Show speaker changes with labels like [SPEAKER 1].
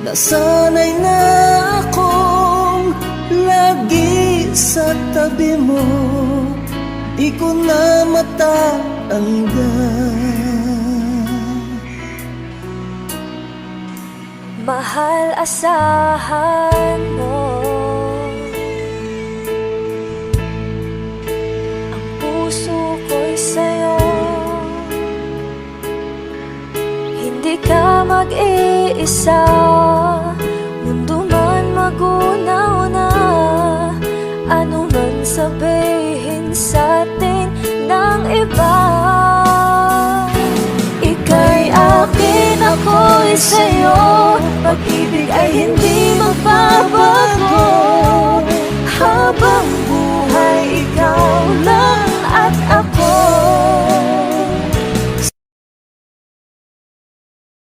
[SPEAKER 1] Nasanay na akong lagi sa tabi mo, di ko na matatanggal.
[SPEAKER 2] Mahal, asahan mo ang puso ko'y sa'yo. Hindi ka mag-iisa, mundo man magunaw na, ano man sabihin sa'tin ng iba. Ika'y akin, ako'y sa'yo, pag-ibig ay hindi magbabago.